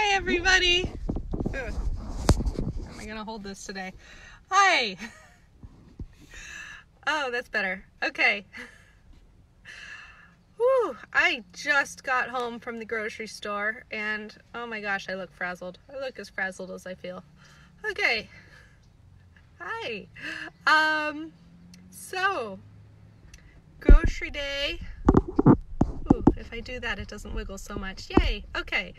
Hi everybody! Ugh. How am I gonna hold this today? Hi! Oh, that's better. Okay. Whew, I just got home from the grocery store and oh my gosh, I look frazzled. I look as frazzled as I feel. Okay. Hi. So, grocery day. Ooh, if I do that, it doesn't wiggle so much. Yay! Okay.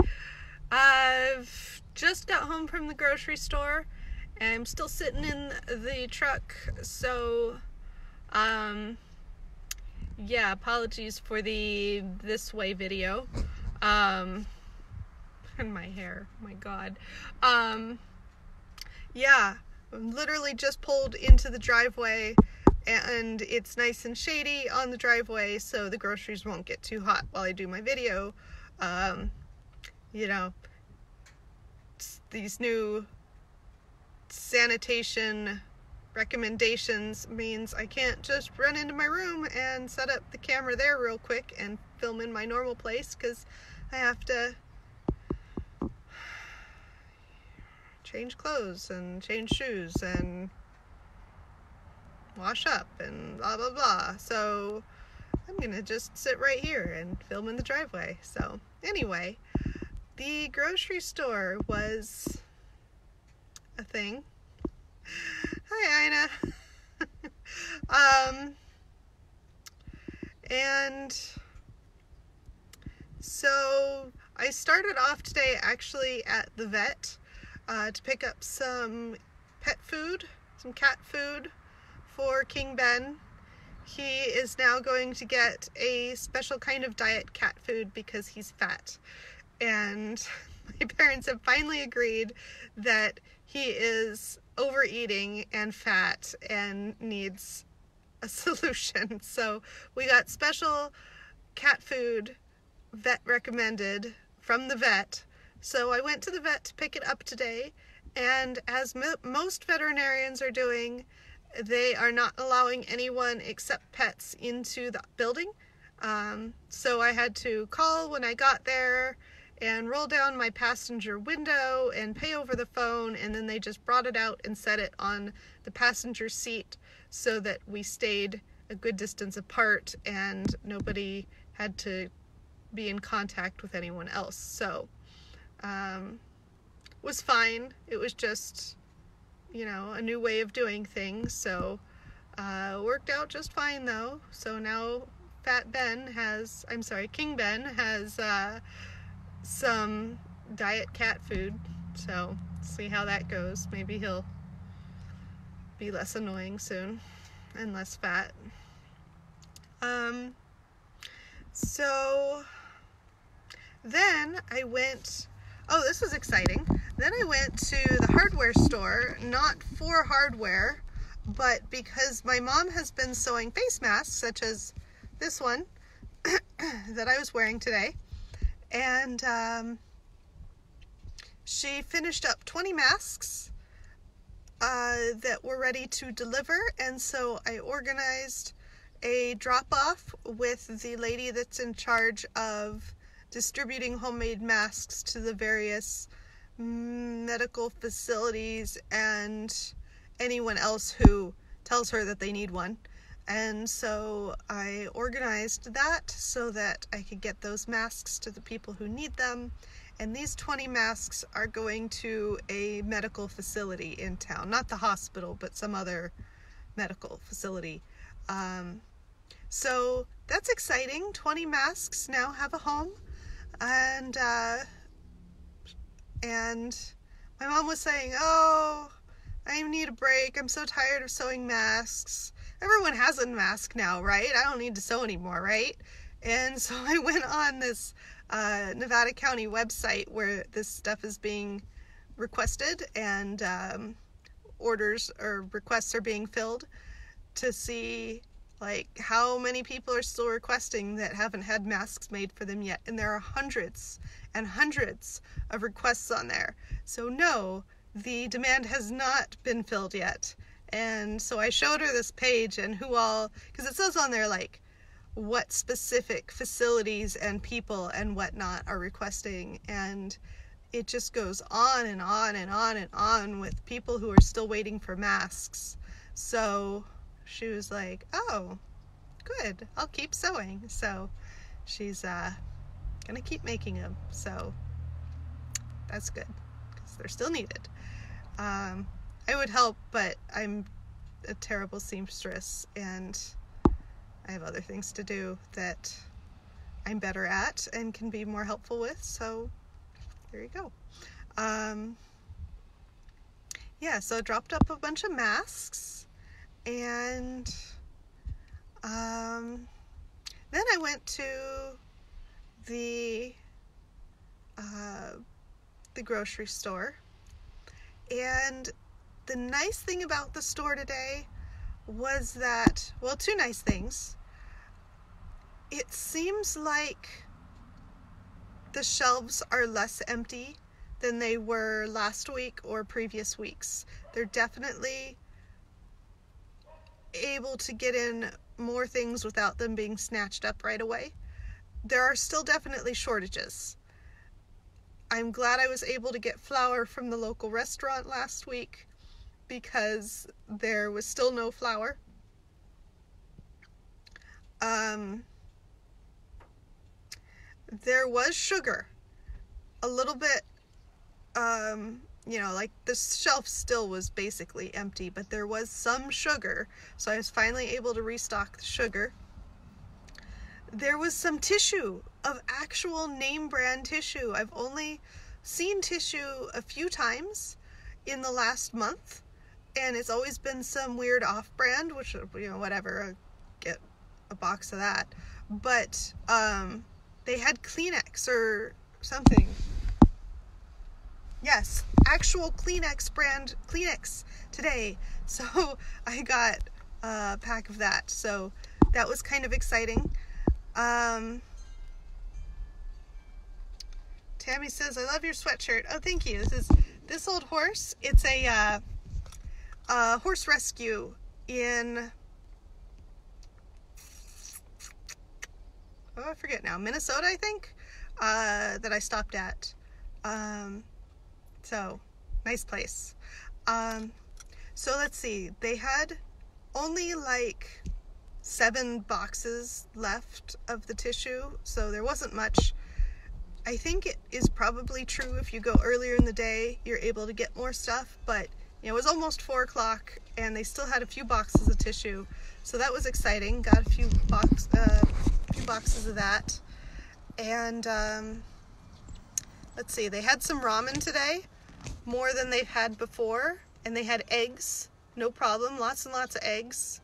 I've just got home from the grocery store. I'm still sitting in the truck, so, yeah, apologies for the this way video. And my hair, my God. Yeah, literally just pulled into the driveway and it's nice and shady on the driveway, so the groceries won't get too hot while I do my video. You know, these new sanitation recommendations means I can't just run into my room and set up the camera there real quick and film in my normal place, because I have to change clothes and change shoes and wash up and blah blah blah. So I'm gonna just sit right here and film in the driveway. So anyway, the grocery store was a thing. Hi, Ina. And so I started off today actually at the vet to pick up some pet food, some cat food for King Ben. He is now going to get a special kind of diet cat food because he's fat. And my parents have finally agreed that he is overeating and fat and needs a solution. So we got special cat food, vet recommended, from the vet. So I went to the vet to pick it up today, and as most veterinarians are doing, they are not allowing anyone except pets into the building. So I had to call when I got there and roll down my passenger window and pay over the phone, and then they just brought it out and set it on the passenger seat so that we stayed a good distance apart and nobody had to be in contact with anyone else. So was fine. It was just, you know, a new way of doing things. So worked out just fine though. So now King Ben has some diet cat food, so see how that goes. Maybe he'll be less annoying soon and less fat. So then I went, oh, this was exciting. Then I went to the hardware store, not for hardware, but because my mom has been sewing face masks, such as this one that I was wearing today. And she finished up 20 masks that were ready to deliver, and so I organized a drop-off with the lady that's in charge of distributing homemade masks to the various medical facilities and anyone else who tells her that they need one. And so I organized that so that I could get those masks to the people who need them. And these 20 masks are going to a medical facility in town. Not the hospital, but some other medical facility. So that's exciting. 20 masks now have a home. And my mom was saying, oh, I need a break. I'm so tired of sewing masks. Everyone has a mask now, right? I don't need to sew anymore, right? And so I went on this Nevada County website where this stuff is being requested and orders or requests are being filled to see like how many people are still requesting that haven't had masks made for them yet. And there are hundreds and hundreds of requests on there. So no, the demand has not been filled yet. And so I showed her this page and who all, because it says on there like what specific facilities and people and whatnot are requesting, and it just goes on and on and on and on with people who are still waiting for masks. So she was like, oh, good, I'll keep sewing. So she's gonna keep making them. So that's good, because they're still needed. I would help, but I'm a terrible seamstress and I have other things to do that I'm better at and can be more helpful with, so there you go. Yeah, so I dropped up a bunch of masks, and then I went to the grocery store, and the nice thing about the store today was that, well, two nice things. It seems like the shelves are less empty than they were last week or previous weeks. They're definitely able to get in more things without them being snatched up right away. There are still definitely shortages. I'm glad I was able to get flour from the local restaurant last week because there was still no flour. There was sugar, a little bit, you know, like the shelf still was basically empty, but there was some sugar, so I was finally able to restock the sugar. There was some tissue, of actual name brand tissue. I've only seen tissue a few times in the last month, and it's always been some weird off-brand, which, you know, whatever, I'll get a box of that. But they had Kleenex or something. Yes, actual Kleenex brand Kleenex today. So I got a pack of that. So that was kind of exciting. Tammy says, I love your sweatshirt. Oh, thank you. This old horse. It's a horse rescue in, oh, I forget now, Minnesota, I think, that I stopped at. So, nice place. So let's see, they had only like 7 boxes left of the tissue, so there wasn't much. I think it is probably true if you go earlier in the day, you're able to get more stuff, but you know, it was almost 4 o'clock and they still had a few boxes of tissue, so that was exciting. Got a few boxes of that. And let's see, they had some ramen today, more than they've had before, and they had eggs, no problem, lots and lots of eggs.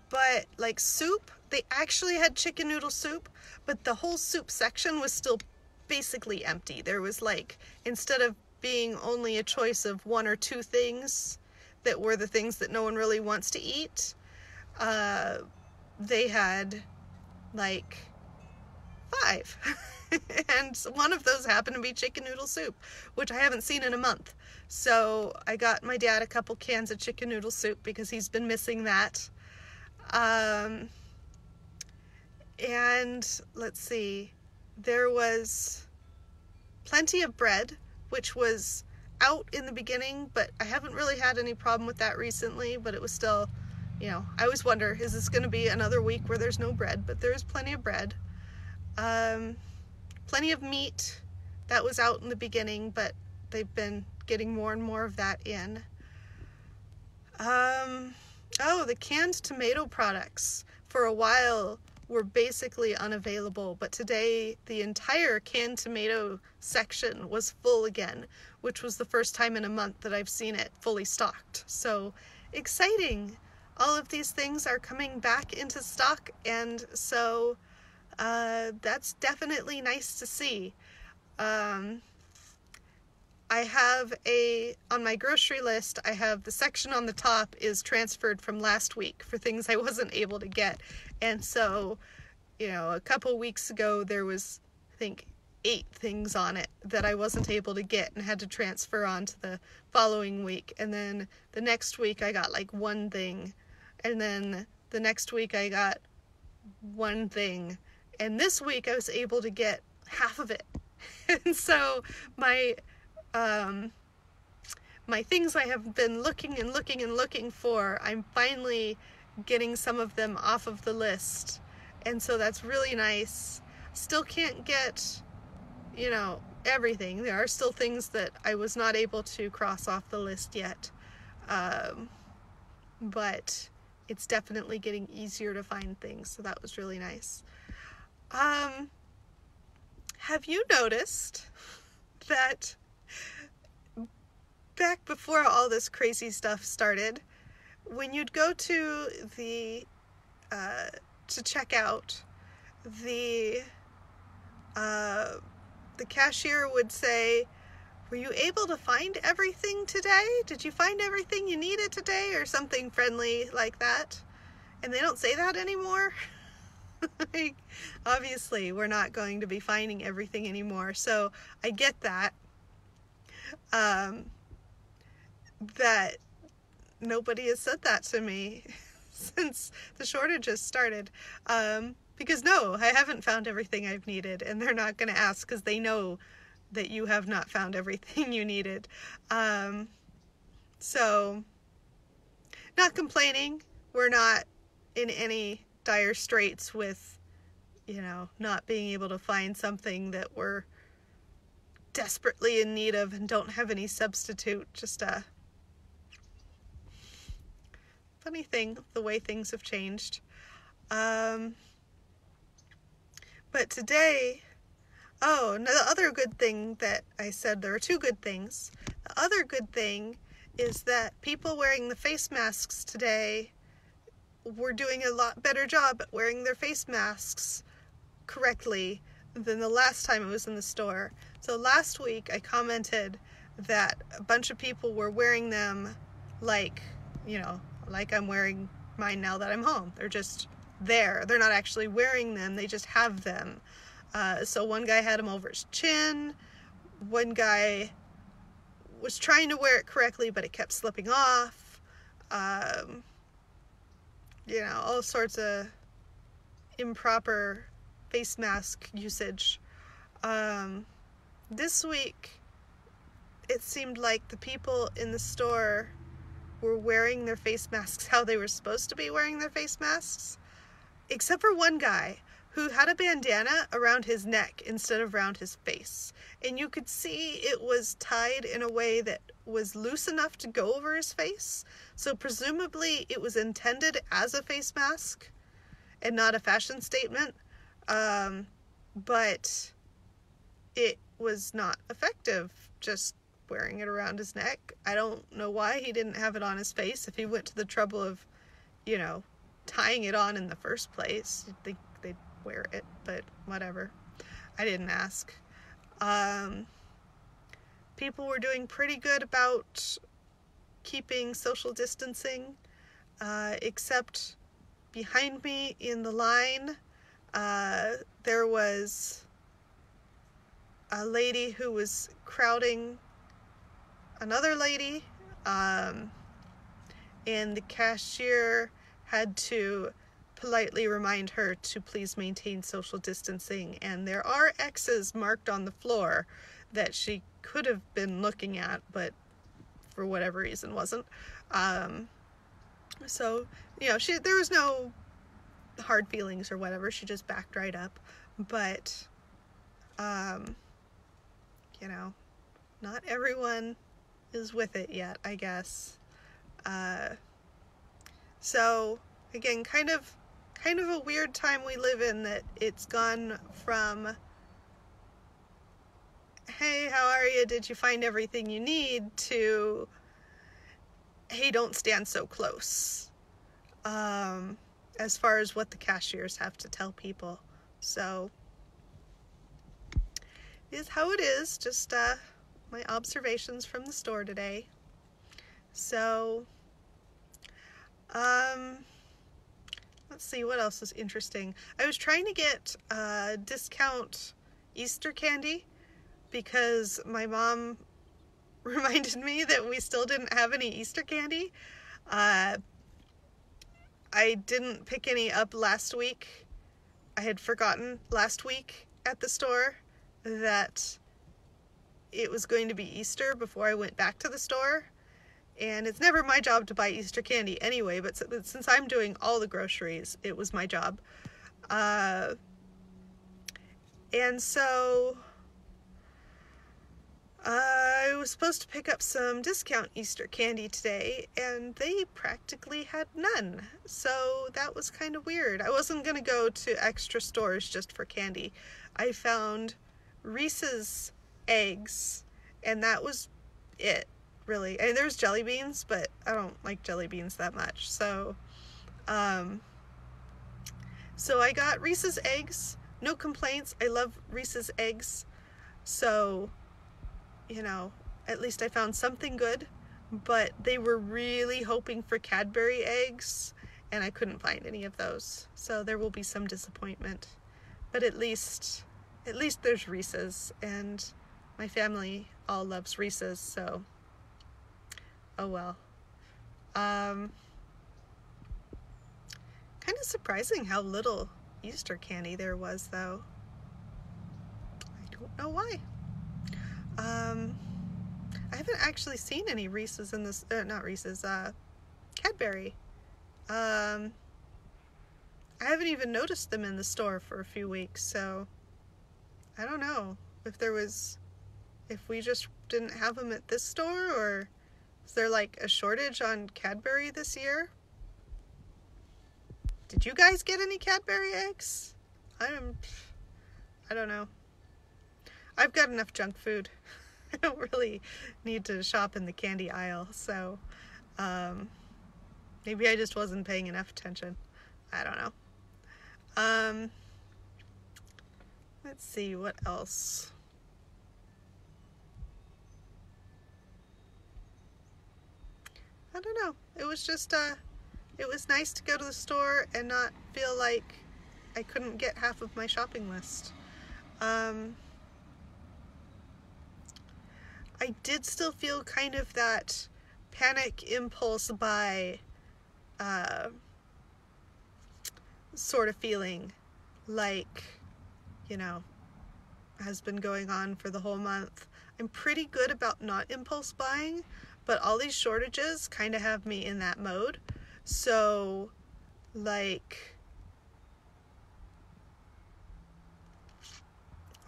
But like soup, they actually had chicken noodle soup, but the whole soup section was still basically empty. There was like, instead of being only a choice of 1 or 2 things that were the things that no one really wants to eat, they had like 5. And one of those happened to be chicken noodle soup, which I haven't seen in a month. So I got my dad a couple cans of chicken noodle soup because he's been missing that. And let's see, there was plenty of bread, which was out in the beginning, but I haven't really had any problem with that recently, but it was still, you know, I always wonder, is this going to be another week where there's no bread? But there's plenty of bread. Plenty of meat, that was out in the beginning, but they've been getting more and more of that in. Oh, the canned tomato products for a while were basically unavailable, but today the entire canned tomato section was full again, which was the first time in a month that I've seen it fully stocked. So exciting! All of these things are coming back into stock, and so that's definitely nice to see. I have on my grocery list, I have the section on the top is transferred from last week for things I wasn't able to get. And so, you know, a couple weeks ago there was, I think, 8 things on it that I wasn't able to get and had to transfer on to the following week. And then the next week I got like 1 thing. And then the next week I got 1 thing. And this week I was able to get half of it. And so my things I have been looking and looking and looking for, I'm finally getting some of them off of the list. And so that's really nice. Still can't get, you know, everything. There are still things that I was not able to cross off the list yet. But it's definitely getting easier to find things. So that was really nice. Have you noticed that back before all this crazy stuff started, when you'd go to the to check out, the cashier would say, "Were you able to find everything today? Did you find everything you needed today?" or something friendly like that. And they don't say that anymore. Like, obviously, we're not going to be finding everything anymore. So I get that. That nobody has said that to me since the shortages started. Because no, I haven't found everything I've needed, and they're not going to ask because they know that you have not found everything you needed. So, not complaining. We're not in any dire straits with, you know, not being able to find something that we're desperately in need of and don't have any substitute. Just a funny thing, the way things have changed. But today, the other good thing that I said, there are two good things. The other good thing is that people wearing the face masks today were doing a lot better job at wearing their face masks correctly than the last time I was in the store. So last week I commented that a bunch of people were wearing them like, you know, like I'm wearing mine now that I'm home. They're just there. They're not actually wearing them. They just have them. So one guy had them over his chin. One guy was trying to wear it correctly, but it kept slipping off. You know, all sorts of improper face mask usage. This week, it seemed like the people in the store were wearing their face masks how they were supposed to be wearing their face masks, except for one guy who had a bandana around his neck instead of around his face. And you could see it was tied in a way that was loose enough to go over his face. So presumably it was intended as a face mask and not a fashion statement. But it was not effective just wearing it around his neck. I don't know why he didn't have it on his face if he went to the trouble of, you know, tying it on in the first place. You'd think they'd wear it, but whatever. I didn't ask. People were doing pretty good about keeping social distancing, except behind me in the line, there was a lady who was crowding another lady, and the cashier had to politely remind her to please maintain social distancing, and there are X's marked on the floor that she could have been looking at, but for whatever reason wasn't. So, you know, there was no hard feelings or whatever, she just backed right up, but, you know, not everyone is with it yet, I guess. So, again, kind of a weird time we live in, that it's gone from, hey, how are you? Did you find everything you need? To, hey, don't stand so close. As far as what the cashiers have to tell people. So, it is how it is. Just my observations from the store today. So, let's see, what else is interesting. I was trying to get discount Easter candy because my mom reminded me that we still didn't have any Easter candy. I didn't pick any up last week I had forgotten last week at the store that it was going to be Easter before I went back to the store. And it's never my job to buy Easter candy anyway, but since I'm doing all the groceries, it was my job. And so I was supposed to pick up some discount Easter candy today, and they practically had none. So that was kind of weird. I wasn't going to go to extra stores just for candy. I found Reese's eggs, and that was it, really. I mean, there's jelly beans, but I don't like jelly beans that much. So I got Reese's eggs. No complaints. I love Reese's eggs. So, you know, at least I found something good, but they were really hoping for Cadbury eggs, and I couldn't find any of those. So there will be some disappointment, but at least there's Reese's, and my family all loves Reese's, so oh well. Kind of surprising how little Easter candy there was, though. I don't know why. I haven't actually seen any Reese's in this, not Reese's, Cadbury. I haven't even noticed them in the store for a few weeks, so I don't know if we just didn't have them at this store, or is there like a shortage on Cadbury this year? Did you guys get any Cadbury eggs? I don't know. I've got enough junk food. I don't really need to shop in the candy aisle, so maybe I just wasn't paying enough attention. I don't know. Let's see, what else? I don't know. It was just, it was nice to go to the store and not feel like I couldn't get half of my shopping list. I did still feel kind of that panic impulse buy sort of feeling, like, you know, has been going on for the whole month. I'm pretty good about not impulse buying, but all these shortages kind of have me in that mode. So, like,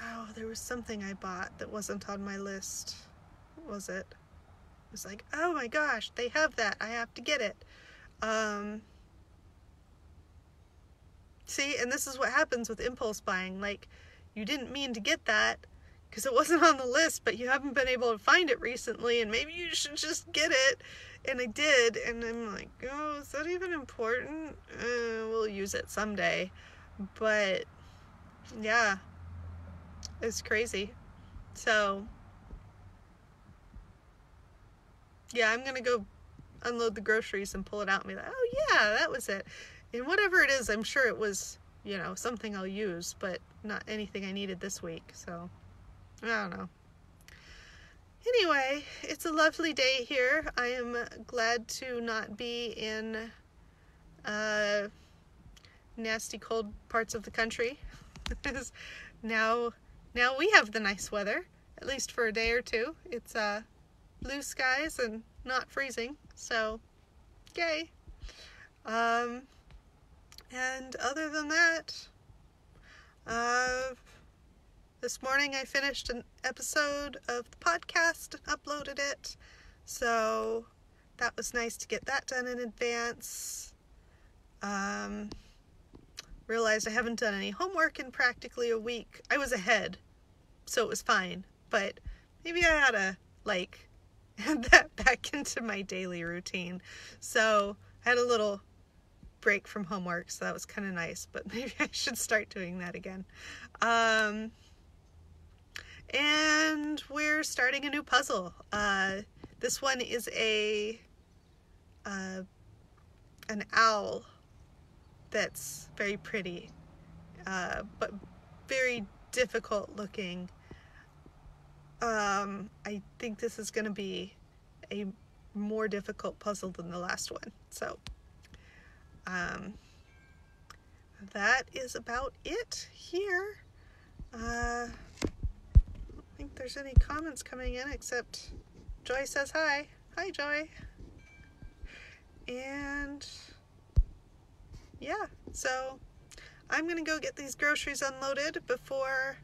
oh, there was something I bought that wasn't on my list. What was it? It was like, oh my gosh, they have that. I have to get it. See, and this is what happens with impulse buying. Like, you didn't mean to get that because it wasn't on the list, but you haven't been able to find it recently, and maybe you should just get it. And I did, and I'm like, oh, is that even important? We'll use it someday. But, yeah, it's crazy. So, yeah, I'm gonna go unload the groceries and pull it out and be like, oh yeah, that was it. And whatever it is, I'm sure it was, you know, something I'll use, but not anything I needed this week, so I don't know. Anyway, it's a lovely day here. I am glad to not be in nasty cold parts of the country. now we have the nice weather, at least for a day or two. It's blue skies and not freezing, so yay. And other than that, this morning I finished an episode of the podcast and uploaded it, so that was nice to get that done in advance. Realized I haven't done any homework in practically a week. I was ahead, so it was fine, but maybe I ought to, like, add that back into my daily routine. So I had a little break from homework, so that was kind of nice, but maybe I should start doing that again. And we're starting a new puzzle. This one is an owl that's very pretty, but very difficult looking. I think this is going to be a more difficult puzzle than the last one, so that is about it here. I don't think there's any comments coming in except Joy says hi. Hi, Joy. And yeah, so I'm gonna go get these groceries unloaded before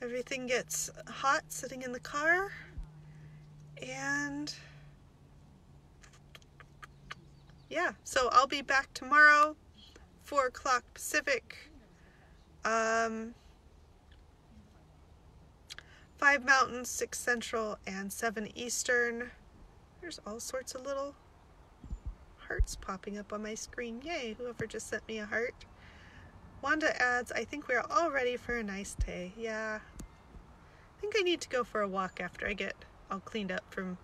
everything gets hot sitting in the car. And yeah, so I'll be back tomorrow, 4 o'clock Pacific, 5 Mountain, 6 Central, and 7 Eastern. There's all sorts of little hearts popping up on my screen. Yay, whoever just sent me a heart. Wanda adds, I think we're all ready for a nice day. Yeah, I think I need to go for a walk after I get all cleaned up from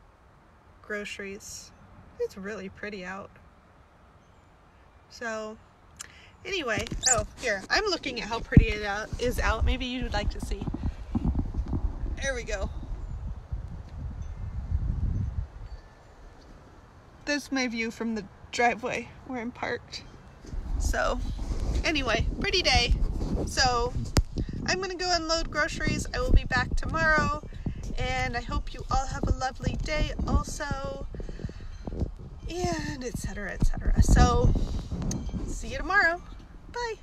groceries. It's really pretty out. So anyway, oh, here, I'm looking at how pretty it is out. Maybe you would like to see. There we go. There's my view from the driveway where I'm parked. So anyway, pretty day. So I'm gonna go unload groceries. I will be back tomorrow, and I hope you all have a lovely day also, and etc., etc. So see you tomorrow. Bye.